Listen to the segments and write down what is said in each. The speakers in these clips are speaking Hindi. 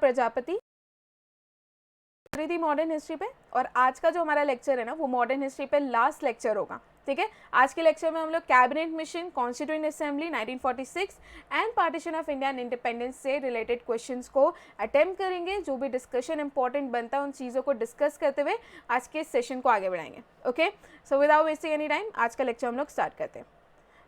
प्रजापति थी मॉडर्न हिस्ट्री पे, और आज का जो हमारा लेक्चर है ना वो मॉडर्न हिस्ट्री पे लास्ट लेक्चर होगा, ठीक है। आज के लेक्चर में हम लोग cabinet mission, constituent assembly 1946 and partition of India and independence से रिलेटेड क्वेश्चंस को अटेम्प्ट करेंगे। जो भी डिस्कशन इंपॉर्टेंट बनता है उन चीज़ों को डिस्कस करते हुए आज के सेशन को आगे बढ़ाएंगे। Okay, so without wasting any time आज का लेक्चर हम लोग स्टार्ट करते हैं।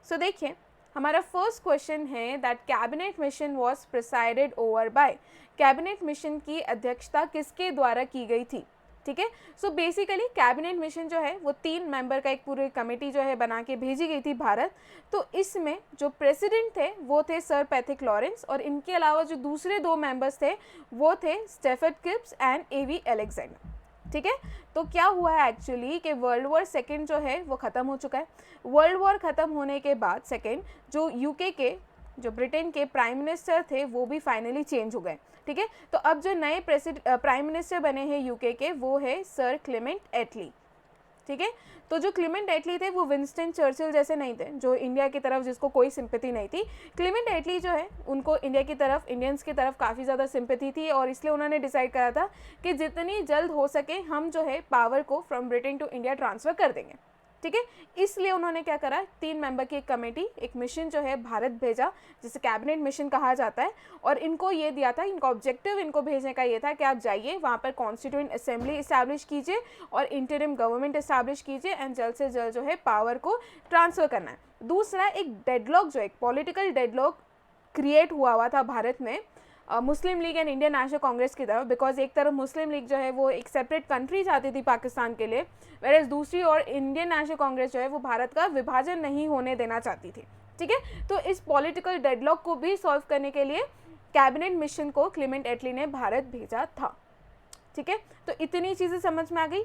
सो देखिए, हमारा फर्स्ट क्वेश्चन है that cabinet mission was presided over by, cabinet mission की अध्यक्षता किसके द्वारा की गई थी, ठीक है। सो बेसिकली कैबिनेट मिशन जो है वो 3 मेंबर का एक पूरी कमेटी जो है बना के भेजी गई थी भारत। तो इसमें जो प्रेसिडेंट थे वो थे सर पैथिक लॉरेंस, और इनके अलावा जो दूसरे 2 मेंबर्स थे वो थे Stafford Cripps and AV Alexander, ठीक है। तो क्या हुआ है एक्चुअली कि वर्ल्ड वॉर सेकेंड जो है वो ख़त्म हो चुका है। वर्ल्ड वॉर ख़त्म होने के बाद सेकेंड जो यूके के, जो ब्रिटेन के प्राइम मिनिस्टर थे वो भी फाइनली चेंज हो गए, ठीक है। तो अब जो नए प्राइम मिनिस्टर बने हैं यूके के वो है सर क्लेमेंट एटली, ठीक है। तो जो क्लेमेंट एटली थे वो विंस्टन चर्चिल जैसे नहीं थे, जो इंडिया की तरफ जिसको कोई सिंपैथी नहीं थी। क्लेमेंट एटली जो है उनको इंडिया की तरफ, इंडियंस की तरफ काफ़ी ज़्यादा सिंपैथी थी, और इसलिए उन्होंने डिसाइड करा था कि जितनी जल्द हो सके हम जो है पावर को from Britain to India transfer कर देंगे, ठीक है। इसलिए उन्होंने क्या करा, 3 मेंबर की एक कमेटी, एक मिशन जो है भारत भेजा जिसे कैबिनेट मिशन कहा जाता है, और इनको ये दिया था, इनका ऑब्जेक्टिव इनको भेजने का ये था कि आप जाइए वहाँ पर कॉन्स्टिट्यूएंट असेंबली इस्टेब्लिश कीजिए और इंटरिम गवर्नमेंट इस्टेब्लिश कीजिए एंड जल्द से जल्द जो है पावर को ट्रांसफ़र करना है। दूसरा, एक डेडलॉक जो एक पॉलिटिकल डेडलॉक क्रिएट हुआ था भारत में Muslim League and Indian National Congress की तरफ, बिकॉज एक तरफ मुस्लिम लीग जो है वो एक सेपरेट कंट्री चाहती थी पाकिस्तान के लिए, वेरएज दूसरी ओर इंडियन नेशनल कांग्रेस जो है वो भारत का विभाजन नहीं होने देना चाहती थी, ठीक है। तो इस पॉलिटिकल डेडलॉक को भी सॉल्व करने के लिए कैबिनेट मिशन को क्लेमेंट एटली ने भारत भेजा था, ठीक है। तो इतनी चीज़ें समझ में आ गई।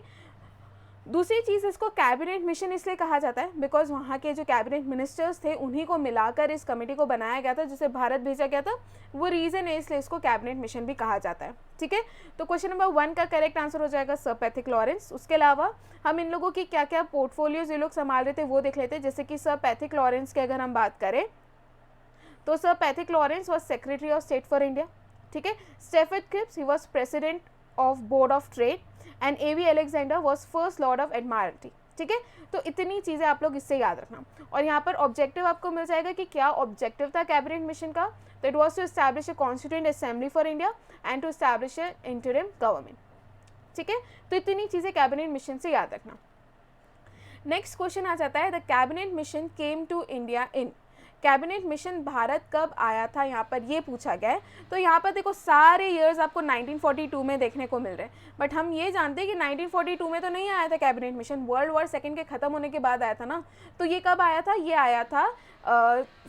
दूसरी चीज़, इसको कैबिनेट मिशन इसलिए कहा जाता है बिकॉज वहाँ के जो कैबिनेट मिनिस्टर्स थे उन्हीं को मिलाकर इस कमेटी को बनाया गया था जिसे भारत भेजा गया था, वो रीज़न है इसलिए इसको कैबिनेट मिशन भी कहा जाता है, ठीक है। तो क्वेश्चन नंबर 1 का करेक्ट आंसर हो जाएगा सर पैथिक लॉरेंस। उसके अलावा हम इन लोगों की क्या क्या पोर्टफोलियोज ये लोग संभाल रहे थे वो देख लेते हैं। जैसे कि सर पैथिक लॉरेंस की अगर हम बात करें तो sir Pethick Lawrence was secretary of state for India, ठीक है। स्टेफर्ड क्रिप्स ही was president of board of trade and AV Alexander was first lord of admiralty, ठीक है। तो इतनी चीज़ें आप लोग इससे याद रखना। और यहाँ पर ऑब्जेक्टिव आपको मिल जाएगा कि क्या ऑब्जेक्टिव था कैबिनेट मिशन का, तो it was to establish a constituent assembly for India and to establish a interim government, ठीक है। तो इतनी चीज़ें कैबिनेट मिशन से याद रखना। नेक्स्ट क्वेश्चन आ जाता है the cabinet mission came to India in, cabinet mission Bharat कब आया था, यहाँ पर ये पूछा गया है। तो यहाँ पर देखो सारे ईयर्स आपको 1942 में देखने को मिल रहे हैं, बट हम ये जानते हैं कि 1942 में तो नहीं आया था cabinet mission, world war second के ख़त्म होने के बाद आया था ना। तो ये कब आया था, ये आया था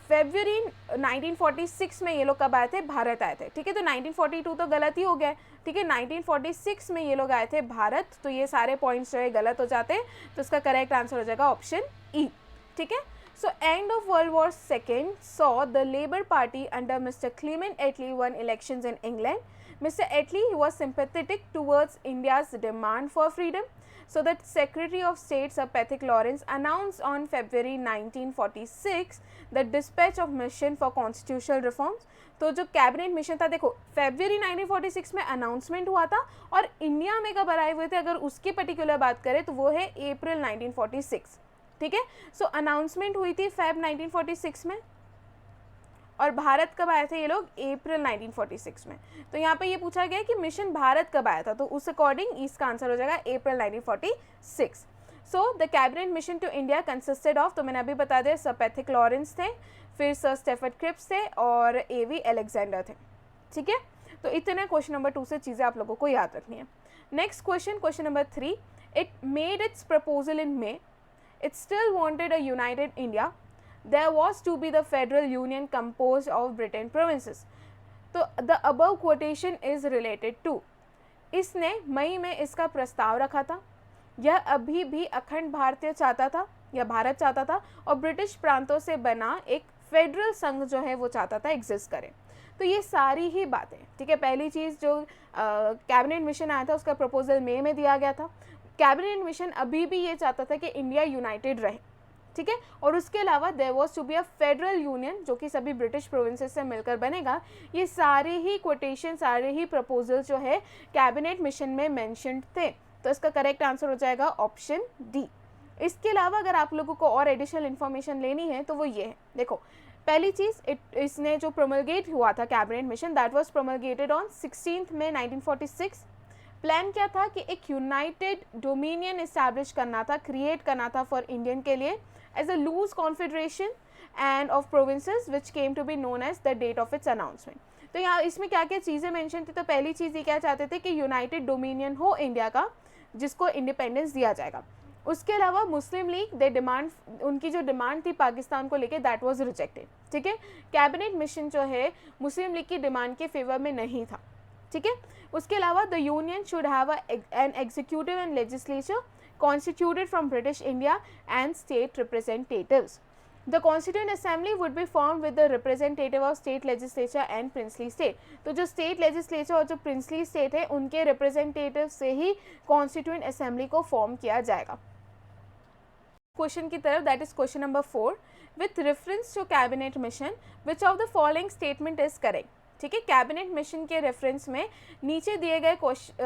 फरवरी 1946 में। ये लोग कब आए थे, भारत आए थे, ठीक है। तो 1942 तो गलत ही हो गया, ठीक है। 1946 में ये लोग आए थे भारत, तो ये सारे पॉइंट्स जो है गलत हो जाते हैं, तो इसका करेक्ट आंसर हो जाएगा ऑप्शन ई, ठीक है। So end of World War II saw the Labour Party under Mr. Clement Attlee won elections in England. Mr. Attlee was sympathetic towards India's demand for freedom. So the Secretary of State Sir Patrick Lawrence announced on February 1946 the dispatch of mission for constitutional reforms. तो जो कैबिनेट मिशन था, देखो फरवरी 1946 में अनाउंसमेंट हुआ था, और इंडिया में कब आए हुए थे अगर उसकी पर्टिकुलर बात करें तो वो है अप्रैल 1946, ठीक है। सो अनाउंसमेंट हुई थी फेब 1946 में, और भारत कब आए थे ये लोग, अप्रैल 1946 में। तो यहाँ पे ये पूछा गया कि मिशन भारत कब आया था, तो उस अकॉर्डिंग इसका आंसर हो जाएगा April 1946। So the cabinet mission to India consisted of, तो मैंने अभी बता दिया, सर पैथिक लॉरेंस थे, फिर सर स्टेफर्ड क्रिप्स थे और एवी अलेक्जेंडर थे, ठीक है। तो इतने क्वेश्चन नंबर 2 से चीज़ें आप लोगों को याद रखनी है। Next question, question number 3, it made it's proposal in may, it still wanted a united India. There was to be the federal union composed of Britain provinces. तो the above quotation is related to, इसने मई में इसका प्रस्ताव रखा था, यह अभी भी अखंड भारतीय चाहता था या भारत चाहता था, और ब्रिटिश प्रांतों से बना एक फेडरल संघ जो है वो चाहता था एग्जिस्ट करे। तो ये सारी ही बातें, ठीक है। पहली चीज़ जो कैबिनेट मिशन आया था उसका प्रपोजल मई में दिया गया था। कैबिनेट मिशन अभी भी ये चाहता था कि इंडिया यूनाइटेड रहे, ठीक है। और उसके अलावा there was to be a federal union जो कि सभी ब्रिटिश प्रोविंसेस से मिलकर बनेगा। ये सारे ही कोटेशन, सारे ही प्रपोजल जो है कैबिनेट मिशन में मेंशन्ड थे। तो इसका करेक्ट आंसर हो जाएगा ऑप्शन डी। इसके अलावा अगर आप लोगों को और एडिशनल इन्फॉर्मेशन लेनी है तो वो ये है, देखो पहली चीज़ इसने जो प्रोमलगेट हुआ था cabinet mission, that was promulgated on 16 May 1946। Plan क्या था कि एक यूनाइटेड डोमिनियन इस्टेब्लिश करना था, क्रिएट करना था फॉर इंडियन के लिए as a loose confederation and of provinces which came to be known as the date of its announcement. तो यहाँ इसमें क्या क्या चीज़ें मेंशन थी, तो पहली चीज़ ये क्या चाहते थे कि यूनाइटेड डोमिनियन हो इंडिया का जिसको इंडिपेंडेंस दिया जाएगा। उसके अलावा मुस्लिम लीग दे डिमांड, उनकी जो डिमांड थी पाकिस्तान को लेके दैट वाज रिजेक्टेड, ठीक है। कैबिनेट मिशन जो है मुस्लिम लीग की डिमांड के फेवर में नहीं था, ठीक है। उसके अलावा the union should have an executive and legislature constituted from British India and state representatives. The Constituent Assembly would be formed with the representative of state legislature and princely state। तो जो state legislature और जो princely state है उनके representative से ही Constituent Assembly को form किया जाएगा। क्वेश्चन की तरफ, that is question number 4, with reference to cabinet mission which of the following statement is correct. ठीक है, कैबिनेट मिशन के रेफरेंस में नीचे दिए गए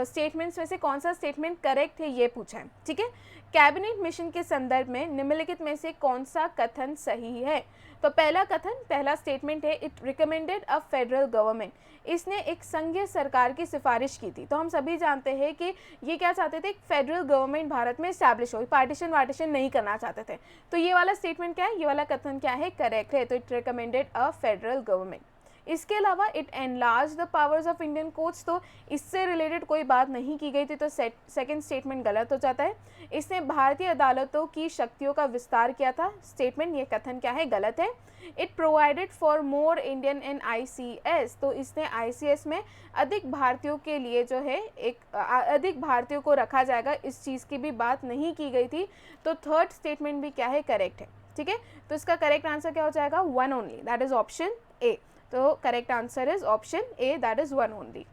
स्टेटमेंट्स में से कौन सा स्टेटमेंट करेक्ट है ये पूछा है, ठीक है। कैबिनेट मिशन के संदर्भ में निम्नलिखित में से कौन सा कथन सही है। तो पहला कथन, पहला स्टेटमेंट है it recommended a federal government, इसने एक संघीय सरकार की सिफारिश की थी। तो हम सभी जानते हैं कि ये क्या चाहते थे, एक फेडरल गवर्नमेंट भारत में इस्टेब्लिश हो, पार्टीशन वार्टीशन नहीं करना चाहते थे। तो ये वाला स्टेटमेंट क्या है, ये वाला कथन क्या है, करेक्ट है। तो it recommended a federal government. इसके अलावा it enlarge the powers of Indian courts, तो इससे रिलेटेड कोई बात नहीं की गई थी, तो सेकंड स्टेटमेंट गलत हो जाता है। इसने भारतीय अदालतों की शक्तियों का विस्तार किया था, स्टेटमेंट ये कथन क्या है, गलत है। It provided for more Indian in ICS, तो इसने ICS में अधिक भारतीयों के लिए जो है एक अधिक भारतीयों को रखा जाएगा, इस चीज़ की भी बात नहीं की गई थी। तो थर्ड स्टेटमेंट भी क्या है, करेक्ट है, ठीक है। तो इसका करेक्ट आंसर क्या हो जाएगा, 1 only, that is option A. तो correct answer is option A, that is 1 only.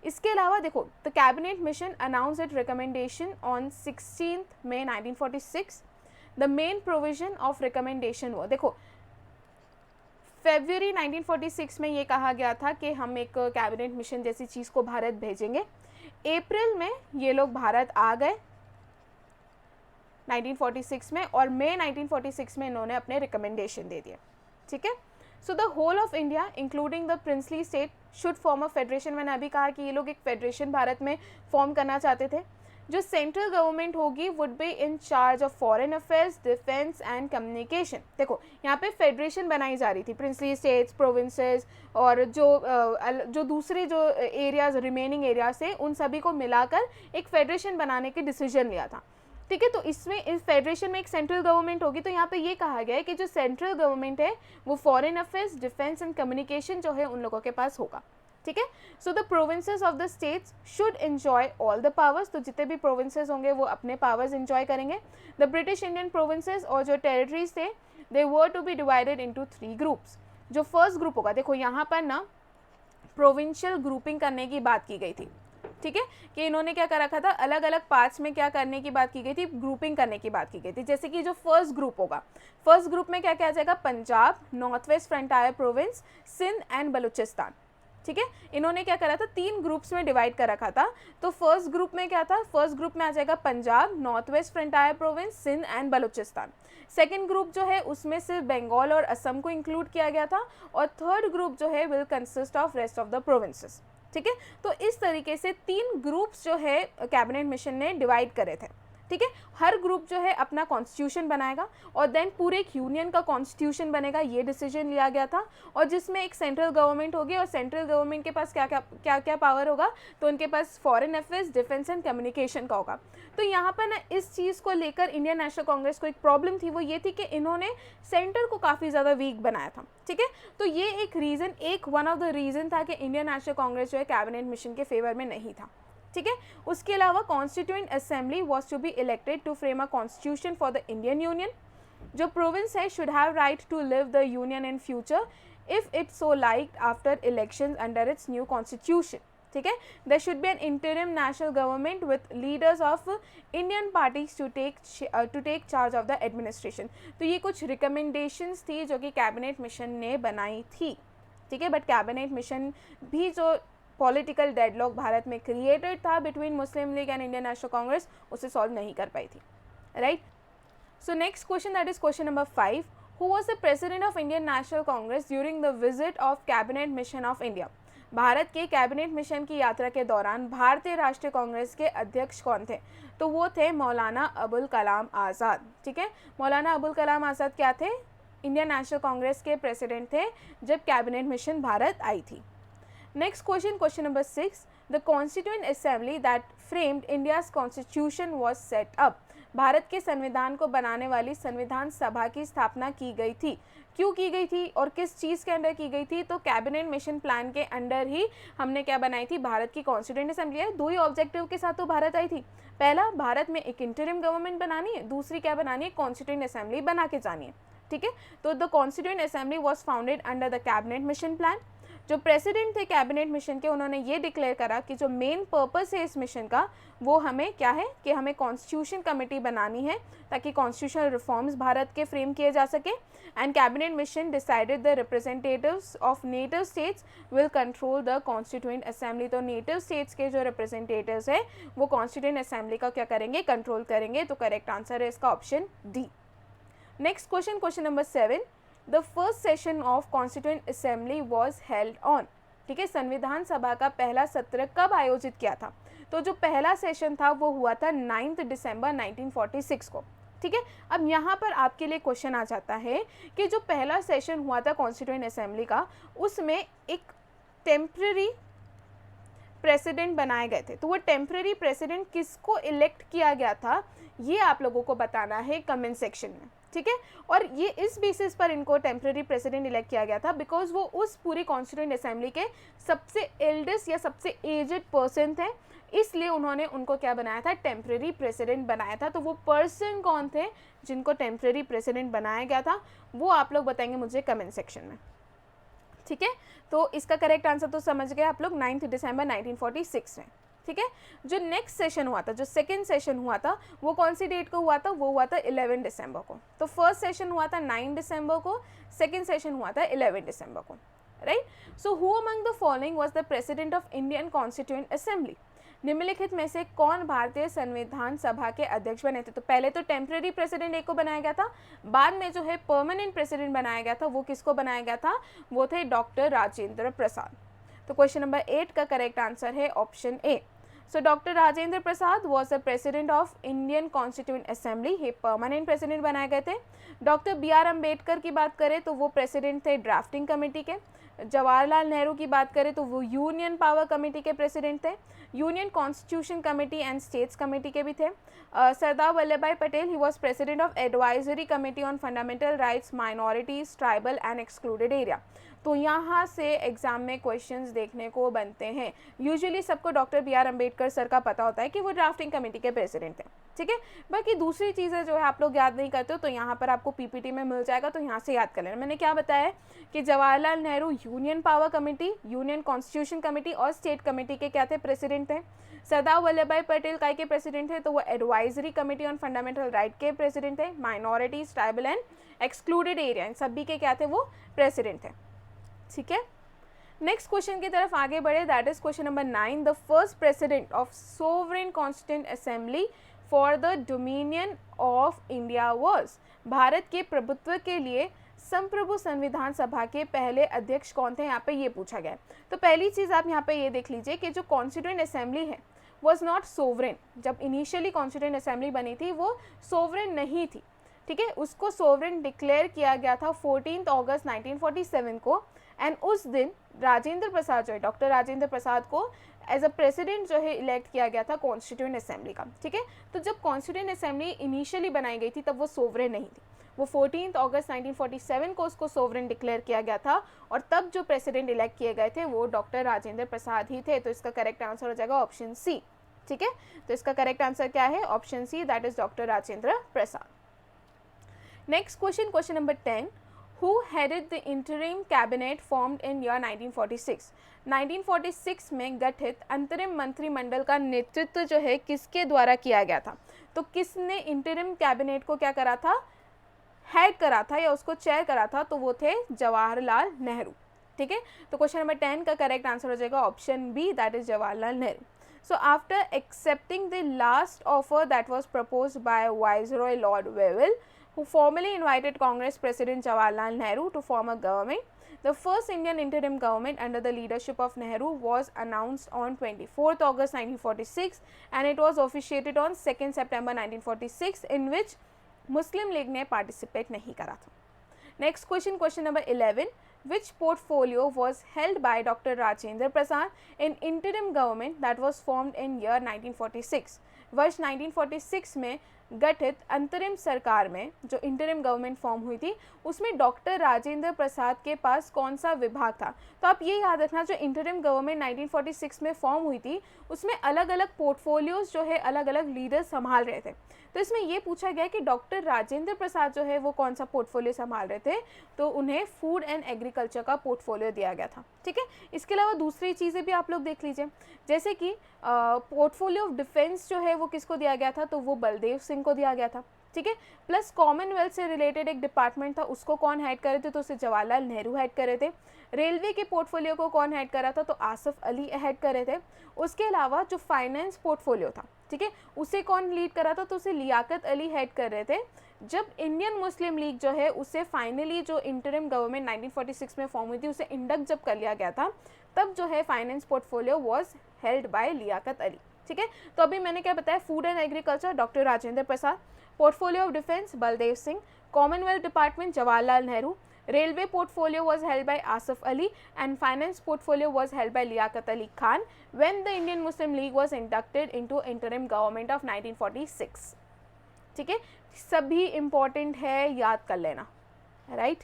इसके अलावा देखो, the cabinet mission announce it recommendation on 16 May 1946। The main provision of recommendation वो, देखो फरवरी 1946 में ये कहा गया था कि हम एक कैबिनेट मिशन जैसी चीज़ को भारत भेजेंगे। अप्रैल में ये लोग भारत आ गए 1946 में, और मई 1946 में इन्होंने अपने रिकमेंडेशन दे दिए, ठीक है। So the whole of India including the princely state should form a federation. मैंने अभी कहा कि ये लोग एक फेडरेशन भारत में फॉर्म करना चाहते थे। जो सेंट्रल गवर्नमेंट होगी would be in charge of foreign affairs, defence and communication. देखो यहाँ पे फेडरेशन बनाई जा रही थी, प्रिंसली स्टेट्स, प्रोविंसेस और जो दूसरे जो एरियाज, रिमेनिंग एरियाज से, उन सभी को मिलाकर एक फेडरेशन बनाने की डिसीजन लिया था, ठीक है। तो इसमें इस फेडरेशन में एक सेंट्रल गवर्नमेंट होगी। तो यहाँ पे ये कहा गया है कि जो सेंट्रल गवर्नमेंट है वो foreign affairs, defence and communication जो है उन लोगों के पास होगा, ठीक है। So the provinces of the states should enjoy all the powers, तो जितने भी प्रोविंसेस होंगे वो अपने पावर्स एंजॉय करेंगे। द ब्रिटिश इंडियन प्रोविंसेस और जो टेरिटरीज थे they were to be divided into 3 groups. जो फर्स्ट ग्रुप होगा, देखो यहाँ पर ना प्रोविंशियल ग्रुपिंग करने की बात की गई थी, ठीक है, कि इन्होंने क्या कर रखा था, अलग अलग पार्ट्स में क्या करने की बात की गई थी, ग्रुपिंग करने की बात की गई थी। जैसे कि जो फर्स्ट ग्रुप होगा, फर्स्ट ग्रुप में क्या क्या आ जाएगा, Punjab, north waste frontier province, Sindh and Balochistan, ठीक है। इन्होंने क्या करा था, 3 ग्रुप्स में डिवाइड कर रखा था। तो फर्स्ट ग्रुप में क्या था, फर्स्ट ग्रुप में आ जाएगा Punjab, north waste frontier province, Sindh and Balochistan. Second group जो है उसमें सिर्फ बंगाल और असम को इंक्लूड किया गया था, और थर्ड ग्रुप जो है will consist of rest of the provinces, ठीक है। तो इस तरीके से 3 ग्रुप्स जो है कैबिनेट मिशन ने डिवाइड करे थे, ठीक है। हर ग्रुप जो है अपना कॉन्स्टिट्यूशन बनाएगा और देन पूरे एक यूनियन का कॉन्स्टिट्यूशन बनेगा, ये डिसीजन लिया गया था। और जिसमें एक सेंट्रल गवर्नमेंट होगी, और सेंट्रल गवर्नमेंट के पास क्या क्या पावर होगा, तो उनके पास foreign affairs, defence and communication का होगा। तो यहाँ पर ना इस चीज़ को लेकर इंडियन नेशनल कांग्रेस को एक प्रॉब्लम थी, वो ये थी कि इन्होंने सेंटर को काफ़ी ज़्यादा वीक बनाया था, ठीक है। तो ये एक reason, one of the reason था कि इंडियन नेशनल कांग्रेस जो है कैबिनेट मिशन के फेवर में नहीं था, ठीक है। उसके अलावा constituent assembly was to be elected to frame a constitution for the Indian union. जो प्रोविंस है should have right to leave the union in future if it so like after elections under its new constitution, ठीक है, there should be an interim national government with leaders of Indian parties to take charge of the administration. तो ये कुछ रिकमेंडेशंस थी जो कि कैबिनेट मिशन ने बनाई थी, ठीक है, बट कैबिनेट मिशन भी जो पॉलिटिकल डेडलॉक भारत में क्रिएटेड था between Muslim League and Indian National Congress, उसे सॉल्व नहीं कर पाई थी, right. So next question, that is question number 5, who was the president of Indian National Congress during the visit of cabinet mission of India. Bharat के कैबिनेट मिशन की यात्रा के दौरान भारतीय राष्ट्रीय कांग्रेस के अध्यक्ष कौन थे? तो वो थे मौलाना अबुल कलाम आज़ाद, ठीक है। मौलाना अबुल कलाम आज़ाद क्या थे? इंडियन नेशनल कांग्रेस के प्रेसिडेंट थे जब कैबिनेट मिशन भारत आई थी। Next question, question number 6, the constituent assembly that framed India's constitution was set up. Bharat के संविधान को बनाने वाली संविधान सभा की स्थापना की गई थी। क्यों की गई थी और किस चीज़ के अंडर की गई थी? तो कैबिनेट मिशन प्लान के अंडर ही हमने क्या बनाई थी? भारत की कॉन्स्टिट्यूएंट असेंबली है। दो ही ऑब्जेक्टिव के साथ तो भारत आई थी। पहला, भारत में एक इंटरिम गवर्नमेंट बनानी है, दूसरी क्या बनानी है? कॉन्स्टिट्यूएंट असेंबली बना के जानी है, ठीक है। तो the constituent assembly was founded under the cabinet mission plan. जो प्रेसिडेंट थे कैबिनेट मिशन के, उन्होंने ये डिक्लेयर करा कि जो मेन पर्पस है इस मिशन का वो हमें क्या है कि हमें कॉन्स्टिट्यूशन कमेटी बनानी है ताकि कॉन्स्टिट्यूशनल रिफॉर्म्स भारत के फ्रेम किए जा सके। And cabinet mission decided the representatives of native states will control the constituent assembly. तो नेटिव स्टेट्स के जो रिप्रेजेंटेटिव्स है वो कॉन्स्टिट्यूएंट असेंबली का क्या करेंगे? कंट्रोल करेंगे। तो करेक्ट आंसर है इसका option D. Next question, question number 7, the first session of constituent assembly was held on. ठीक है, संविधान सभा का पहला सत्र कब आयोजित किया था? तो जो पहला सेशन था वो हुआ था 9 दिसंबर 1946 को, ठीक है। अब यहाँ पर आपके लिए क्वेश्चन आ जाता है कि जो पहला सेशन हुआ था कॉन्स्टिट्यूएंट असेंबली का, उसमें एक टेम्पररी प्रेसिडेंट बनाए गए थे। तो वो टेम्पररी प्रेसिडेंट किसको इलेक्ट किया गया था, ये आप लोगों को बताना है कमेंट सेक्शन में, ठीक है। और ये इस बेसिस पर इनको टेम्पररी प्रेसिडेंट इलेक्ट किया गया था बिकॉज वो उस पूरी कॉन्स्टिट्यूएंट असेंबली के सबसे एल्डेस्ट या सबसे एजेड पर्सन थे, इसलिए उन्होंने उनको क्या बनाया था? टेम्पररी प्रेसिडेंट बनाया था। तो वो पर्सन कौन थे जिनको टेम्पररी प्रेसिडेंट बनाया गया था, वो आप लोग बताएंगे मुझे कमेंट सेक्शन में, ठीक है। तो इसका करेक्ट आंसर तो समझ गए आप लोग, 9 दिसंबर 1946 में, ठीक है। जो नेक्स्ट सेशन हुआ था, जो सेकंड सेशन हुआ था, वो कौन सी डेट को हुआ था? वो हुआ था 11 दिसंबर को। तो फर्स्ट सेशन हुआ था 9 दिसंबर को, सेकंड सेशन हुआ था 11 दिसंबर को, right. So who among the following was the president of Indian constituent assembly? निम्नलिखित में से कौन भारतीय संविधान सभा के अध्यक्ष बने थे? तो पहले तो टेम्पररी प्रेसिडेंट एक को बनाया गया था, बाद में जो है परमानेंट प्रेसिडेंट बनाया गया था, वो किसको बनाया गया था? वो थे डॉक्टर राजेंद्र प्रसाद। तो क्वेश्चन नंबर 8 का करेक्ट आंसर है option A. So Dr. Rajendra Prasad was the president of Indian Constituent Assembly. ये परमानेंट प्रेसिडेंट बनाए गए थे। Doctor B.R. अम्बेडकर की बात करें तो वो प्रेसिडेंट थे ड्राफ्टिंग कमेटी के। जवाहरलाल नेहरू की बात करें तो वो यूनियन पावर कमेटी के प्रेसिडेंट थे। Union constitution committee and states committee के भी थे। सरदार वल्लभ भाई पटेल, ही was president of advisory committee on fundamental rights, minorities, tribal and excluded area. तो यहाँ से एग्जाम में क्वेश्चंस देखने को बनते हैं। यूजुअली सबको डॉक्टर B.R. अम्बेडकर सर का पता होता है कि वो ड्राफ्टिंग कमेटी के प्रेसिडेंट हैं, ठीक है। बाकी दूसरी चीज़ें जो है आप लोग याद नहीं करते हो, तो यहाँ पर आपको पीपीटी में मिल जाएगा, तो यहाँ से याद कर लेना। मैंने क्या बताया कि Jawaharlal Nehru union power committee, union constitution committee और स्टेट कमेटी के क्या थे? प्रेसिडेंट थे। सरदार वल्लभ भाई पटेल काय के प्रेसिडेंट थे? तो वो advisory committee on fundamental right के प्रेसिडेंट थे। Minorities, tribal and excluded area, इन सभी के क्या थे? वो प्रेसिडेंट थे, ठीक है। नेक्स्ट क्वेश्चन की तरफ आगे बढ़े, that is question number 9, the first president of sovereign constituent assembly for the dominion of India was. Bharat के प्रभुत्व के लिए संप्रभु संविधान सभा के पहले अध्यक्ष कौन थे? यहाँ पे ये पूछा गया है। तो पहली चीज़ आप यहाँ पे ये देख लीजिए कि जो कॉन्स्टिट्यूएंट असेंबली है वॉज नॉट सोवरेन। जब इनिशियली कॉन्स्टिट्यूएंट असेंबली बनी थी वो सोवरेन नहीं थी, ठीक है। उसको सोवरेन डिक्लेयर किया गया था 14 अगस्त 1947 को। एंड उस दिन राजेंद्र प्रसाद जो है, डॉक्टर राजेंद्र प्रसाद को एज अ प्रेसिडेंट जो है इलेक्ट किया गया था कॉन्स्टिट्यूएंट असेंबली का, ठीक है। तो जब कॉन्स्टिट्यूएंट असेंबली इनिशियली बनाई गई थी तब वो सोवरेन नहीं थी, वो 14 अगस्त 1947 को उसको सोवरेन डिक्लेयर किया गया था। और तब जो प्रेसिडेंट इलेक्ट किए गए थे वो डॉक्टर राजेंद्र प्रसाद ही थे। तो इसका करेक्ट आंसर हो जाएगा ऑप्शन सी, ठीक है। तो इसका करेक्ट आंसर क्या है? Option C, that is doctor Rajendra Prasad. Next question, question number 10, Who headed the interim cabinet formed in year 1946? 1946 में गठित अंतरिम मंत्रिमंडल का नेतृत्व जो है किसके द्वारा किया गया था? तो किसने इंटरिम कैबिनेट को क्या करा था, हेड करा था या उसको चेयर करा था? तो वो थे जवाहरलाल नेहरू। ठीक है, तो क्वेश्चन नंबर 10 का करेक्ट आंसर हो जाएगा option B, that is Jawaharlal Nehru. So after accepting the last offer that was proposed by Viceroy Lord Wavell, who formally invited Congress President Jawaharlal Nehru to form a government, the first Indian interim government under the leadership of Nehru was announced on 24th August 1946 and it was officiated on 2nd September 1946, in which Muslim League ने participate नहीं करा था। Next question, question number 11. Which portfolio was held by Dr. Rajendra Prasad in interim government that was formed in year 1946? वर्ष 1946 में गठित अंतरिम सरकार में जो इंटरिम गवर्नमेंट फॉर्म हुई थी उसमें डॉक्टर राजेंद्र प्रसाद के पास कौन सा विभाग था? तो आप ये याद रखना, जो इंटरिम गवर्नमेंट 1946 में फॉर्म हुई थी उसमें अलग अलग पोर्टफोलियोज जो है अलग अलग लीडर संभाल रहे थे। तो इसमें ये पूछा गया कि डॉक्टर राजेंद्र प्रसाद जो है वो कौन सा पोर्टफोलियो संभाल रहे थे? तो उन्हें फूड एंड एग्रीकल्चर का पोर्टफोलियो दिया गया था। ठीक है, इसके अलावा दूसरी चीज़ें भी आप लोग देख लीजिए, जैसे कि पोर्टफोलियो ऑफ डिफेंस जो है वो किसको दिया गया था? तो वो बलदेव सिंह को दिया गया था। ठीक है, प्लस कॉमनवेल्थ से रिलेटेड एक डिपार्टमेंट था, उसको कौन हेड करे थे? तो उसे जवाहरलाल नेहरू हेड करे थे। रेलवे के पोर्टफोलियो को कौन हेड करा था? तो आसफ अली हेड करे थे। उसके अलावा जो फाइनेंस पोर्टफोलियो था, ठीक है, उसे कौन लीड करा था? तो उसे लियाकत अली हेड कर रहे थे। जब इंडियन मुस्लिम लीग जो है उसे फाइनली जो इंटरिम गवर्नमेंट 1946 में फॉर्म हुई थी उसे इंडक्ट जब कर लिया गया था, तब जो है finance portfolio was held by Liaquat Ali. ठीक है, तो अभी मैंने क्या बताया? Food and agriculture doctor Rajendra Prasad, portfolio of defence Baldev Singh, commonwealth department Jawaharlal Nehru, railway portfolio was held by Asif Ali and finance portfolio was held by Liaquat Ali Khan when the Indian Muslim League was inducted into interim government of 1946. ठीक है, सभी इंपॉर्टेंट है, याद कर लेना। राइट,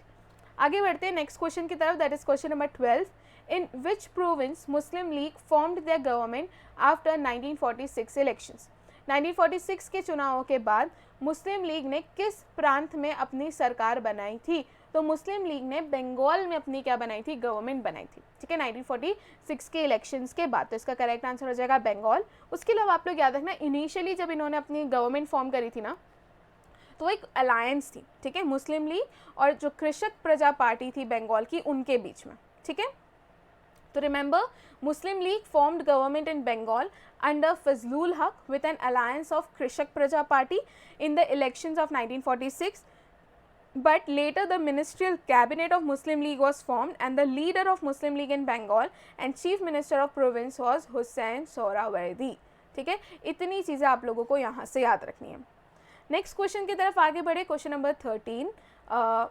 आगे बढ़ते हैं नेक्स्ट क्वेश्चन की तरफ, that is question number 12. In which province Muslim League formed their government after 1946 elections? 1946 के चुनावों के बाद मुस्लिम लीग ने किस प्रांत में अपनी सरकार बनाई थी? तो मुस्लिम लीग ने बंगाल में अपनी क्या बनाई थी? गवर्नमेंट बनाई थी। ठीक है, 1946 के इलेक्शंस के बाद, तो इसका करेक्ट आंसर हो जाएगा बंगाल। उसके अलावा आप लोग याद रखना, इनिशियली जब इन्होंने अपनी गवर्नमेंट फॉर्म करी थी ना, तो एक अलायंस थी, ठीक है, मुस्लिम लीग और जो कृषक प्रजा पार्टी थी बंगाल की, उनके बीच में। ठीक है, तो remember, Muslim League formed government in Bengal under Fazlul Haq with an alliance of Krishak Praja Party in the elections of 1946. But later the ministerial cabinet of Muslim League was formed and the leader of Muslim League in Bengal and chief minister of province was Hussain Sohrawardi. ठीक है, इतनी चीज़ें आप लोगों को यहाँ से याद रखनी है। नेक्स्ट क्वेश्चन की तरफ आगे बढ़े, question number 13.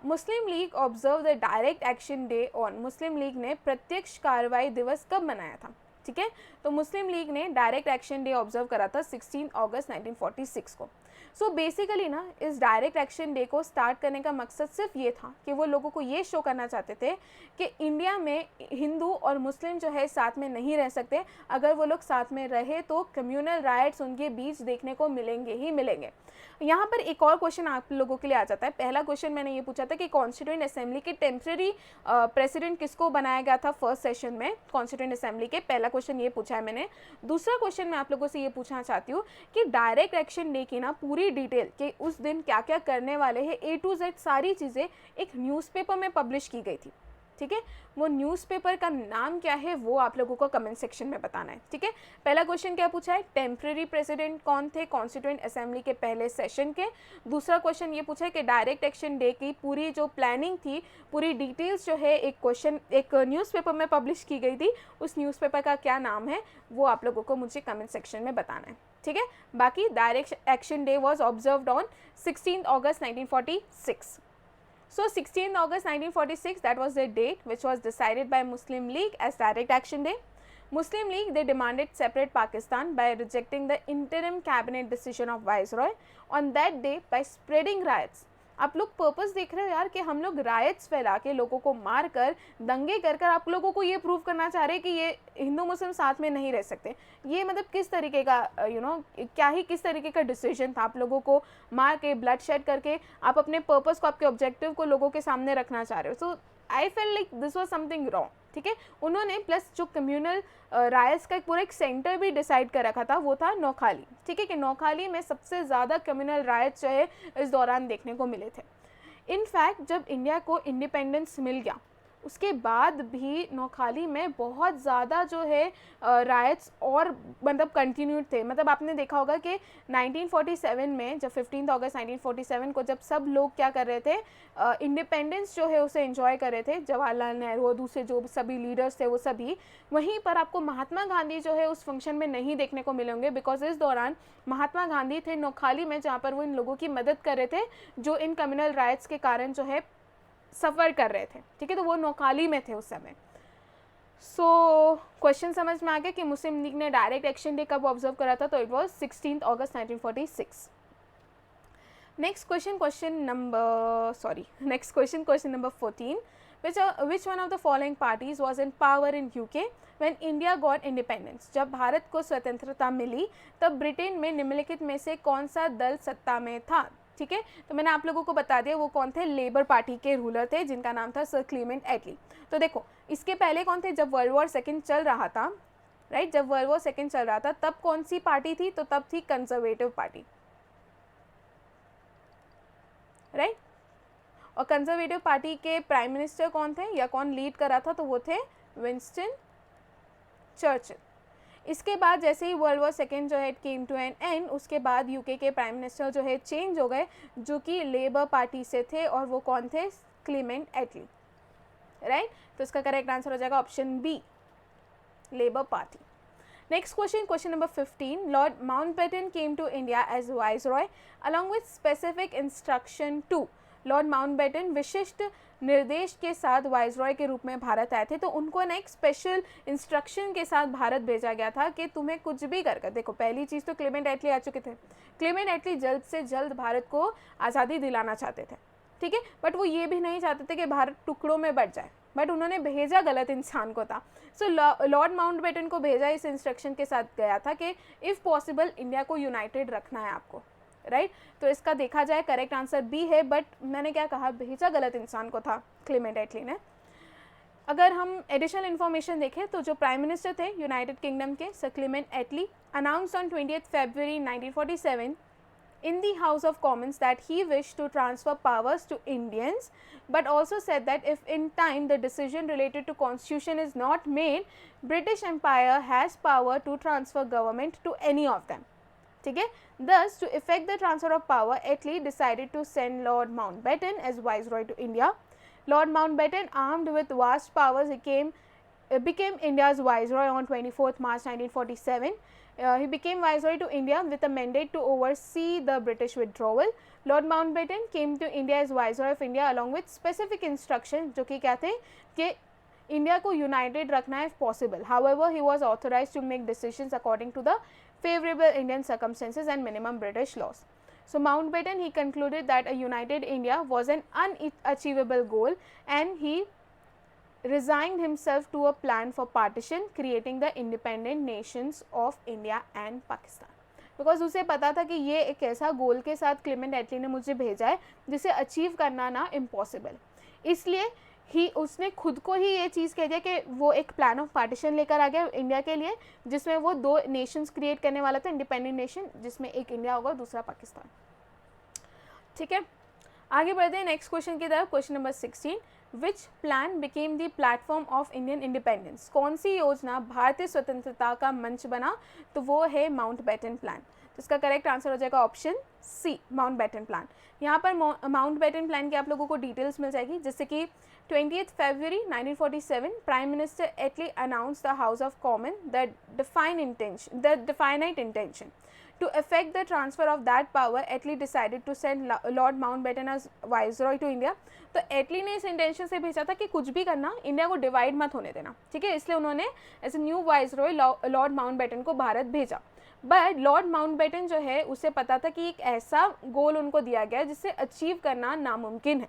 Muslim league observe the direct action day on. Muslim league ने प्रत्यक्ष कार्रवाई दिवस कब मनाया था? ठीक है, तो मुस्लिम लीग ने डायरेक्ट एक्शन डे ऑब्जर्व करा था 16 अगस्त 1946 को। सो बेसिकली ना, इस डायरेक्ट एक्शन डे को स्टार्ट करने का मकसद सिर्फ ये था कि वो लोगों को ये शो करना चाहते थे कि इंडिया में हिंदू और मुस्लिम जो है साथ में नहीं रह सकते, अगर वो लोग साथ में रहे तो कम्युनल राइट्स उनके बीच देखने को मिलेंगे ही मिलेंगे। यहाँ पर एक और क्वेश्चन आप लोगों के लिए आ जाता है। पहला क्वेश्चन मैंने ये पूछा था कि कॉन्स्टिट्यूएंट असेंबली के टेम्प्रेरी प्रेसिडेंट किसको बनाया गया था फर्स्ट सेशन में कॉन्स्टिट्यूएंट असेंबली के, पहला क्वेश्चन ये पूछा है मैंने। दूसरा क्वेश्चन मैं आप लोगों से ये पूछना चाहती हूँ कि डायरेक्ट एक्शन डे की ना पूरी डिटेल कि उस दिन क्या क्या करने वाले हैं, A to Z सारी चीज़ें एक न्यूज़पेपर में पब्लिश की गई थी। ठीक है, वो न्यूज़पेपर का नाम क्या है वो आप लोगों को कमेंट सेक्शन में बताना है। ठीक है, पहला क्वेश्चन क्या पूछा है, टेम्प्रेरी प्रेसिडेंट कौन थे कॉन्स्टिट्यूएंट असेंबली के पहले सेशन के। दूसरा क्वेश्चन ये पूछा है कि डायरेक्ट एक्शन डे की पूरी जो प्लानिंग थी, पूरी डिटेल्स जो है एक क्वेश्चन एक न्यूज़पेपर में पब्लिश की गई थी, उस न्यूज़पेपर का क्या नाम है वो आप लोगों को मुझे कमेंट सेक्शन में बताना है। ठीक है, बाकी direct action day was observed on 16 August 1946. So 16th August 1946, that was the date which was decided by Muslim League as Direct Action Day. Muslim League, they demanded separate Pakistan by rejecting the interim cabinet decision of Viceroy. On that day, by spreading riots, आप लोग पर्पस देख रहे हो यार कि हम लोग रायट्स फैला के लोगों को मार कर दंगे कर कर आप लोगों को ये प्रूव करना चाह रहे हैं कि ये हिंदू मुस्लिम साथ में नहीं रह सकते। ये मतलब किस तरीके का क्या ही किस तरीके का डिसीजन था, आप लोगों को मार के ब्लड शेड करके आप अपने पर्पस को, आपके ऑब्जेक्टिव को लोगों के सामने रखना चाह रहे हो। So I feel like this was something wrong, ठीक है। उन्होंने प्लस जो कम्युनल रायट्स का पूरा एक सेंटर भी डिसाइड कर रखा था, वो था नौखाली, ठीक है, कि नौखाली में सबसे ज़्यादा कम्युनल रायट्स जो है इस दौरान देखने को मिले थे। इनफैक्ट जब इंडिया को इंडिपेंडेंस मिल गया उसके बाद भी नौखाली में बहुत ज़्यादा जो है रायट्स और मतलब कंटिन्यूड थे। मतलब आपने देखा होगा कि 1947 में जब 15 अगस्त 1947 को जब सब लोग क्या कर रहे थे, इंडिपेंडेंस जो है उसे एंजॉय कर रहे थे, जवाहरलाल नेहरू और दूसरे जो सभी लीडर्स थे वो सभी, वहीं पर आपको महात्मा गांधी जो है उस फंक्शन में नहीं देखने को मिलेंगे, बिकॉज इस दौरान महात्मा गांधी थे नौखाली में जहाँ पर वो इन लोगों की मदद कर रहे थे जो इन कम्युनल राइट्स के कारण जो है सफ़र कर रहे थे, ठीक है। तो वो नौखाली में थे उस समय। सो क्वेश्चन समझ में आ गया कि मुस्लिम लीग ने डायरेक्ट एक्शन डे कब ऑब्जर्व करा था, तो it was 16 August 1946। Next question number 14, which one of the following parties was in power in UK when India got independence? जब भारत को स्वतंत्रता मिली तब ब्रिटेन में निम्नलिखित में से कौन सा दल सत्ता में था, ठीक है। तो मैंने आप लोगों को बता दिया वो कौन थे, लेबर पार्टी के रूलर थे जिनका नाम था सर क्लीमेंट एटली। तो देखो इसके पहले कौन थे, जब वर्ल्ड वॉर सेकेंड चल रहा था, राइट, जब वर्ल्ड वॉर सेकेंड चल रहा था तब कौन सी पार्टी थी, तो तब थी कंजर्वेटिव पार्टी, राइट। और कंजर्वेटिव पार्टी के प्राइम मिनिस्टर कौन थे या कौन लीड कर रहा था, तो वो थे विंस्टन चर्चिल। इसके बाद जैसे ही वर्ल्ड वॉर सेकेंड जो है it came to an end, उसके बाद यूके के प्राइम मिनिस्टर जो है चेंज हो गए जो कि लेबर पार्टी से थे, और वो कौन थे, क्लीमेंट एटली, राइट। तो इसका करेक्ट आंसर हो जाएगा option B, labour party. Next question number 15, Lord Mountbatten came to India as viceroy along with specific instruction to. Lord Mountbatten विशिष्ट निर्देश के साथ वाइसरॉय के रूप में भारत आए थे, तो उनको ना एक स्पेशल इंस्ट्रक्शन के साथ भारत भेजा गया था कि तुम्हें कुछ भी कर देखो, पहली चीज़ तो क्लेमेंट एटली आ चुके थे, क्लेमेंट एटली जल्द से जल्द भारत को आज़ादी दिलाना चाहते थे, ठीक है, बट वो ये भी नहीं चाहते थे कि भारत टुकड़ों में बट जाए, बट उन्होंने भेजा गलत इंसान को था। सो लॉर्ड माउंटबेटन को भेजा इस इंस्ट्रक्शन के साथ गया था कि इफ़ पॉसिबल इंडिया को यूनाइटेड रखना है आपको, राइट। तो इसका देखा जाए करेक्ट आंसर बी है, बट मैंने क्या कहा, भेजा गलत इंसान को था क्लेमेंट एटली ने। अगर हम एडिशनल इन्फॉर्मेशन देखें तो जो प्राइम मिनिस्टर थे यूनाइटेड किंगडम के sir Clement Attlee announced on 20 February 1947 in the House of Commons that he wished to transfer powers to Indians, but also said that if in time the decision related to constitution is not made, British Empire has power to transfer government to any of them, ठीक है। Thus, to effect the transfer of power, Attlee decided to send Lord Mountbatten as Viceroy to India. Lord Mountbatten, armed with vast powers, became India's Viceroy on 24th March 1947. He became Viceroy to India with a mandate to oversee the British withdrawal. Lord Mountbatten came to India as Viceroy of India along with specific instructions, जो कि क्या थे कि इंडिया को यूनाइटेड रखना है if possible. However, he was authorized to make decisions according to the favorable Indian circumstances and minimum British laws. So Mountbatten, he concluded that a united India was an unachievable goal and he resigned himself to a plan for partition, creating the independent nations of India and Pakistan. Because उसे पता था कि ये एक ऐसा गोल के साथ क्लेमेंट एटली ने मुझे भेजा है जिसे अचीव करना ना इम्पॉसिबल, इसलिए उसने खुद को ही ये चीज़ कह दिया कि वो एक प्लान ऑफ पार्टीशन लेकर आ गया इंडिया के लिए, जिसमें वो दो नेशंस क्रिएट करने वाला था, इंडिपेंडेंट नेशन, जिसमें एक इंडिया होगा दूसरा पाकिस्तान, ठीक है। आगे बढ़ते हैं नेक्स्ट क्वेश्चन की तरफ। Question number 16, which plan became the platform of Indian independence? कौन सी योजना भारतीय स्वतंत्रता का मंच बना? तो वो है माउंटबेटन प्लान। तो इसका करेक्ट आंसर हो जाएगा ऑप्शन सी, माउंटबेटन प्लान। यहाँ पर माउंटबेटन प्लान की आप लोगों को डिटेल्स मिल जाएगी, जैसे कि 20 February 1947 prime minister Attlee announce the house of common the definite intention to effect the transfer of that power. Attlee decided to send Lord Mountbatten as Viceroy to India. तो एटली ने इस इंटेंशन से भेजा था कि कुछ भी करना, इंडिया को डिवाइड मत होने देना, ठीक है, इसलिए उन्होंने as a new viceroy Lord Mountbatten को भारत भेजा। बट लॉर्ड माउंटबेटन जो है उसे पता था कि एक ऐसा गोल उनको दिया गया है जिसे अचीव करना नामुमकिन है,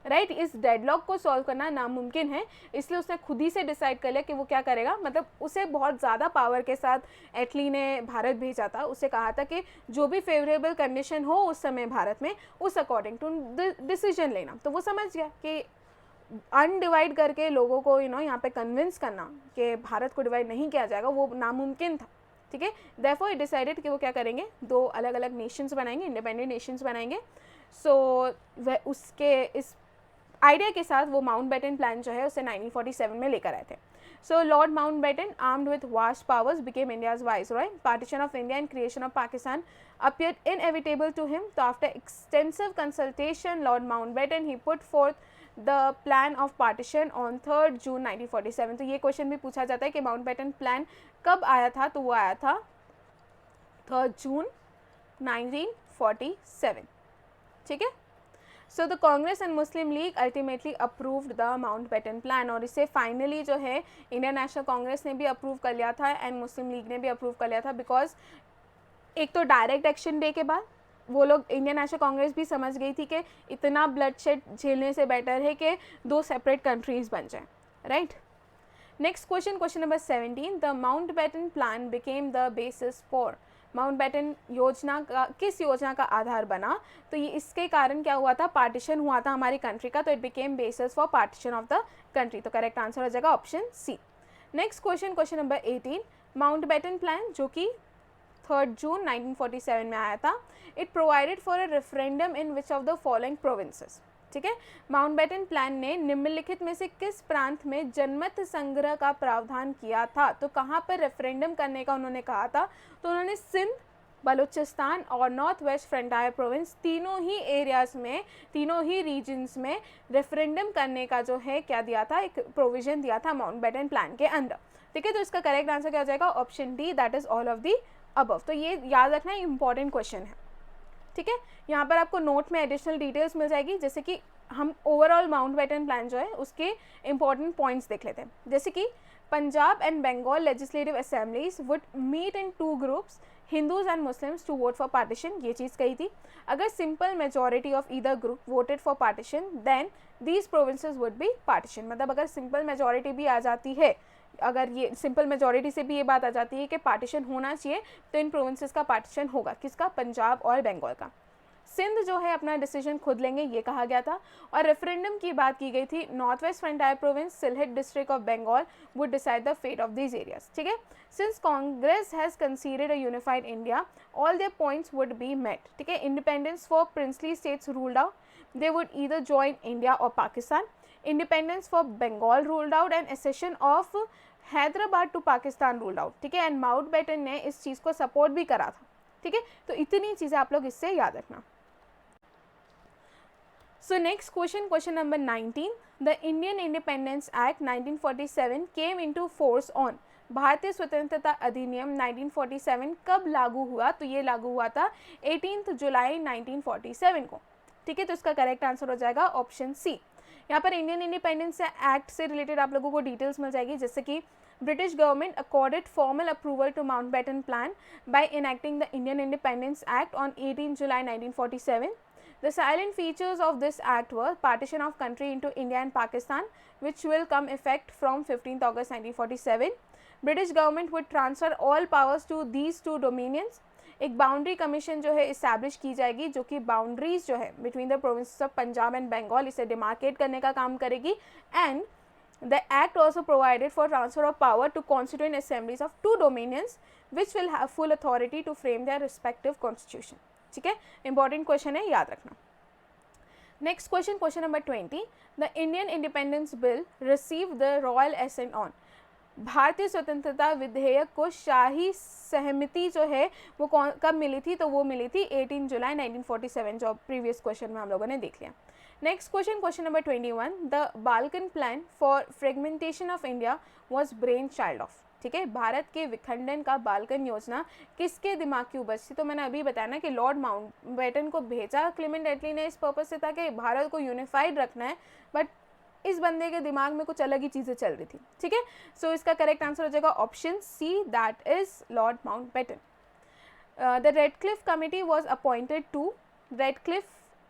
राइट इस डेडलॉक को सॉल्व करना नामुमकिन है, इसलिए उसने खुद ही से डिसाइड कर लिया कि वो क्या करेगा, मतलब उसे बहुत ज़्यादा पावर के साथ एटली ने भारत भेजा था, उसे कहा था कि जो भी फेवरेबल कंडीशन हो उस समय भारत में उस अकॉर्डिंग टू डिसीजन लेना। तो वो समझ गया कि अनडिवाइड करके लोगों को यहाँ पे कन्विंस करना कि भारत को डिवाइड नहीं किया जाएगा वो नामुमकिन था, ठीक है। देयरफॉर इट डिसाइडेड कि वो क्या करेंगे, दो अलग अलग नेशंस बनाएंगे, इंडिपेंडेंट नेशंस बनाएंगे। सो वह उसके इस आइडिया के साथ वो माउंटबेटन प्लान जो है उसे 1947 में लेकर आए थे। So Lord Mountbatten armed with vast powers became India's viceroy. Partition of India and creation of Pakistan appeared inevitable to him. So after extensive consultation, Lord Mountbatten he put forth the plan of partition on 3rd June 1947. तो ये क्वेश्चन भी पूछा जाता है कि माउंटबेटन प्लान कब आया था, तो वो आया था 3rd June 1947, ठीक है। So the Congress and Muslim League ultimately approved the Mountbatten plan और इसे फाइनली जो है इंडियन नेशनल कांग्रेस ने भी अप्रूव कर लिया था एंड मुस्लिम लीग ने भी अप्रूव कर लिया था, बिकॉज एक तो डायरेक्ट एक्शन डे के बाद वो लोग इंडियन नेशनल कांग्रेस भी समझ गई थी कि इतना ब्लडशेड झेलने से बेटर है कि दो सेपरेट कंट्रीज बन जाएं, right. Next question, question number 17, the Mountbatten plan became the basis for. Mountbatten योजना का किस योजना का आधार बना, तो ये इसके कारण क्या हुआ था, पार्टीशन हुआ था हमारी कंट्री का, तो it became basis for partition of the country. तो करेक्ट आंसर हो जाएगा option C. Next question, question number 18, Mountbatten plan जो कि 3rd June 1947 में आया था, it provided for a referendum in which of the following provinces, ठीक है। माउंटबेटन प्लान ने निम्नलिखित में से किस प्रांत में जनमत संग्रह का प्रावधान किया था, तो कहाँ पर रेफरेंडम करने का उन्होंने कहा था, तो उन्होंने सिंध, बलूचिस्तान और नॉर्थ वेस्ट फ्रंटायर प्रोविंस तीनों ही एरियाज में, तीनों ही रीजन्स में रेफरेंडम करने का जो है क्या दिया था, एक प्रोविजन दिया था माउंटबेटन प्लान के अंदर, ठीक है। तो इसका करेक्ट आंसर क्या हो जाएगा, option D, that is all of the above. तो ये याद रखना इंपॉर्टेंट क्वेश्चन है, ठीक है। यहाँ पर आपको नोट में एडिशनल डिटेल्स मिल जाएगी, जैसे कि हम ओवरऑल माउंटबेटन प्लान जो है उसके इंपॉर्टेंट पॉइंट्स देख लेते हैं। जैसे कि Punjab and Bengal legislative assemblies would meet in 2 groups, Hindus and Muslims, to vote for partition, ये चीज़ कही थी। अगर simple majority of either group voted for partition then these provinces would be partition, मतलब अगर सिंपल मेजॉरिटी भी आ जाती है, अगर ये सिंपल मेजॉरिटी से भी ये बात आ जाती है कि पार्टीशन होना चाहिए, तो इन प्रोविंसेस का पार्टीशन होगा, किसका, पंजाब और बंगाल का। सिंध जो है अपना डिसीजन खुद लेंगे, ये कहा गया था। और रेफरेंडम की बात की गई थी, North waste frontier Province, Sylhet district of Bengal would decide the fate of these areas, ठीक है। Since Congress has considered a unified India, all their points would be met, ठीक है। Independence for princely states ruled out, they would either join India और Pakistan. Independence for Bengal ruled out and accession of Hyderabad to Pakistan ruled out, ठीक है। एंड माउंटबेटन ने इस चीज़ को सपोर्ट भी करा था, ठीक है। तो इतनी चीज़ें आप लोग इससे याद रखना। So next question, question number 19, the Indian Independence act 1947 came into force on. भारतीय स्वतंत्रता अधिनियम 1947 कब लागू हुआ, तो ये लागू हुआ था 18 जुलाई 1947 को, ठीक है। तो इसका करेक्ट आंसर हो जाएगा ऑप्शन सी। यहाँ पर इंडियन इंडिपेंडेंस एक्ट से रिलेटेड आप लोगों को डिटेल्स मिल जाएगी, जैसे कि British government accorded formal approval to Mountbatten plan by enacting the Indian Independence Act on 18 July 1947. The silent features of this act were partition of country into India and Pakistan, which will come effect from 15th August 1947. British government would transfer all powers to these two dominions. एक बाउंड्री कमीशन जो है इस्टेब्लिश की जाएगी, जो कि बाउंड्रीज जो है between the provinces of Punjab and Bengal इसे डिमार्केट करने का काम करेगी। And the act also provided for transfer of power to constituent assemblies of 2 dominions which will have full authority to frame their respective constitution, ठीक है। इंपॉर्टेंट क्वेश्चन है, याद रखना। Next question, question number 20, the Indian independence bill receive the royal assent on. भारतीय स्वतंत्रता विधेयक को शाही सहमति जो है वो कब मिली थी, तो वो मिली थी 18 जुलाई 1947, जो प्रीवियस क्वेश्चन में हम लोगों ने देख लिया। Next question, question number 21, the Balkan plan for fragmentation of India was brain child of, ठीक है। भारत के विखंडन का बाल्कन योजना किसके दिमाग की उपज थी, तो मैंने अभी बताया ना कि लॉर्ड माउंटबेटन को भेजा क्लेमेंट एटली ने इस पर्पज से था कि भारत को यूनिफाइड रखना है, बट इस बंदे के दिमाग में कुछ अलग ही चीज़ें चल रही थी, ठीक है। सो इसका करेक्ट आंसर हो जाएगा option C, that is Lord Mountbatten. The Radcliffe committee was appointed to, Radcliffe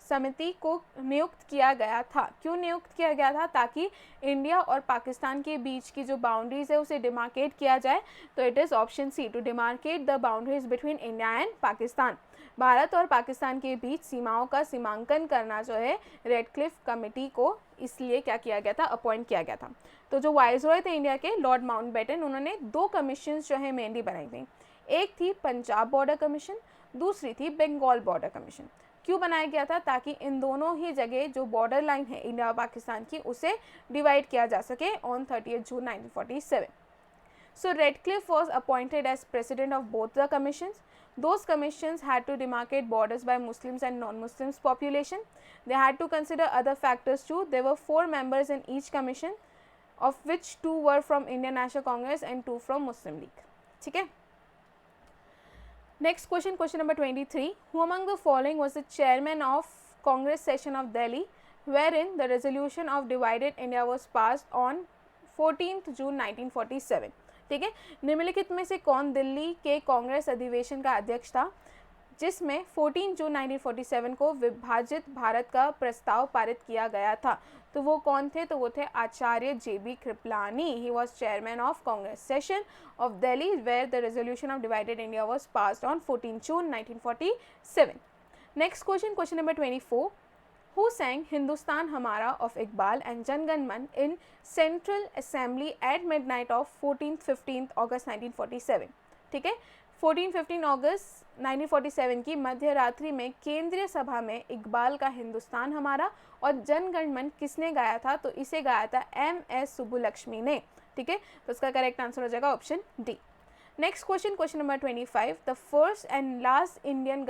समिति को नियुक्त किया गया था। क्यों नियुक्त किया गया था? ताकि इंडिया और पाकिस्तान के बीच की जो बाउंड्रीज है उसे डिमार्केट किया जाए। तो it is option C, to demarcate the boundaries between India and Pakistan. भारत और पाकिस्तान के बीच सीमाओं का सीमांकन करना जो है रेडक्लिफ कमेटी को इसलिए क्या किया गया था, अपॉइंट किया गया था। तो जो वाइसरॉय थे इंडिया के, लॉर्ड माउंटबेटन, उन्होंने 2 कमीशन जो है मेनली बनाई थी। एक थी पंजाब बॉर्डर कमीशन, दूसरी थी बंगाल बॉर्डर कमीशन। क्यों बनाया गया था? ताकि इन दोनों ही जगह जो बॉर्डर लाइन है इंडिया और पाकिस्तान की, उसे डिवाइड किया जा सके on 30 June 1947। So Redcliffe was appointed as president of both the commissions. Those commissions had to demarcate borders by Muslims and non-Muslims population. They had to consider other factors too. There were 4 members in each commission, of which 2 were from Indian National Congress and 2 from Muslim League. ठीक है? Next question, question number 23. Who among the following was the chairman of Congress session of Delhi, wherein the resolution of divided India was passed on 14th June 1947? ठीक है, निम्नलिखित में से कौन दिल्ली के कांग्रेस अधिवेशन का अध्यक्ष था जिसमें 14 जून 1947 को विभाजित भारत का प्रस्ताव पारित किया गया था? तो वो कौन थे? तो वो थे Acharya JB Kripalani. He was chairman of Congress session of Delhi where the resolution of divided India was passed on 14 June 1947। Next question, question number 24. Who sang Hindustan Hamara of Iqbal and Jan Gan Man in Central Assembly at midnight of 14th-15th August 1947? ठीक है, 14-15 अगस्त 1947 की मध्य रात्रि में केंद्रीय सभा में इकबाल का हिंदुस्तान हमारा और जन गण मन किसने गाया था? तो इसे गाया था MS सुब्बुलक्ष्मी ने। ठीक है, तो इसका करेक्ट आंसर हो जाएगा option D. Next question, question number 25. The first and last Indian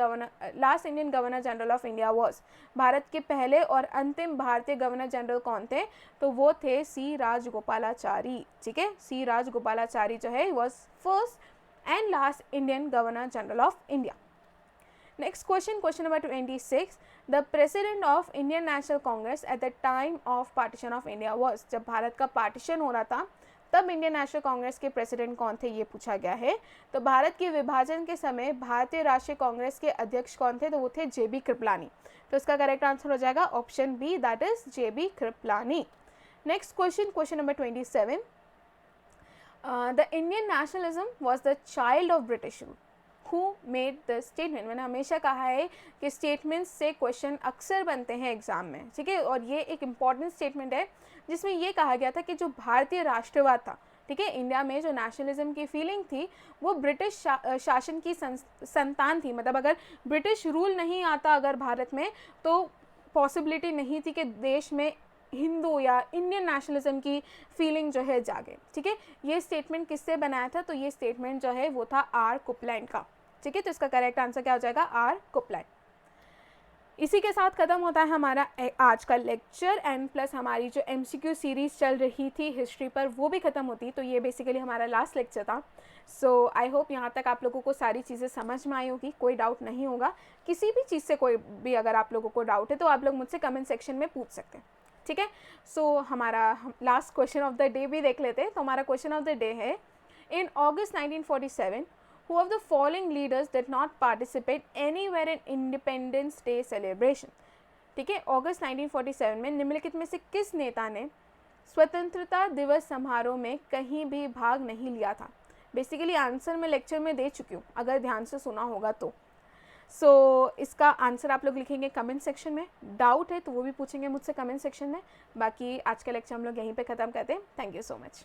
governor general of India was, Bharat के पहले और अंतिम भारतीय गवर्नर जनरल कौन थे? तो वो थे C राजगोपालाचारी। ठीक है, C राजगोपालाचारी जो है was first and last Indian governor general of India. Next question, question number 26. The president of Indian National Congress at the time of partition of India was, जब भारत का पार्टीशन हो रहा था तब इंडियन नेशनल कांग्रेस के प्रेसिडेंट कौन थे, ये पूछा गया है। तो भारत के विभाजन के समय भारतीय राष्ट्रीय कांग्रेस के अध्यक्ष कौन थे? तो वो थे JB कृपलानी। तो इसका करेक्ट आंसर हो जाएगा option B, that is JB Kripalani. Next question, question number 27. The Indian nationalism was the child of British rule. Who made the statement? मैंने हमेशा कहा है कि स्टेटमेंट्स से क्वेश्चन अक्सर बनते हैं एग्जाम में। ठीक है, और ये एक इम्पॉर्टेंट स्टेटमेंट है जिसमें ये कहा गया था कि जो भारतीय राष्ट्रवाद था, ठीक है, इंडिया में जो नेशनलिज्म की फीलिंग थी वो ब्रिटिश शासन की संतान थी। मतलब अगर ब्रिटिश रूल नहीं आता अगर भारत में, तो पॉसिबिलिटी नहीं थी कि देश में हिंदू या इंडियन नेशनलिज्म की फीलिंग जो है जागे। ठीक है, ये स्टेटमेंट किससे बनाया था? तो ये स्टेटमेंट जो है वो था R कुपलैंड का। ठीक है, तो इसका करेक्ट आंसर क्या हो जाएगा? R कुपलैंड। इसी के साथ ख़त्म होता है हमारा आज का लेक्चर एंड प्लस हमारी जो MCQ सीरीज़ चल रही थी हिस्ट्री पर वो भी ख़त्म होती। तो ये बेसिकली हमारा लास्ट लेक्चर था। सो आई होप यहाँ तक आप लोगों को सारी चीज़ें समझ में आई होगी, कोई डाउट नहीं होगा। किसी भी चीज़ से कोई भी अगर आप लोगों को डाउट है तो आप लोग मुझसे कमेंट सेक्शन में पूछ सकते हैं। ठीक है, सो हमारा last question of the day भी देख लेते हैं। तो हमारा क्वेश्चन ऑफ द डे है, इन अगस्त 1947 who of the following leaders did not participate anywhere in Independence Day celebration? ठीक है, अगस्त 1947 में निम्नलिखित में से किस नेता ने स्वतंत्रता दिवस समारोह में कहीं भी भाग नहीं लिया था? बेसिकली आंसर मैं लेक्चर में दे चुकी हूँ, अगर ध्यान से सुना होगा तो। इसका आंसर आप लोग लिखेंगे कमेंट सेक्शन में। डाउट है तो वो भी पूछेंगे मुझसे कमेंट सेक्शन में। बाकी आज का लेक्चर हम लोग यहीं पे ख़त्म करते हैं। Thank you so much.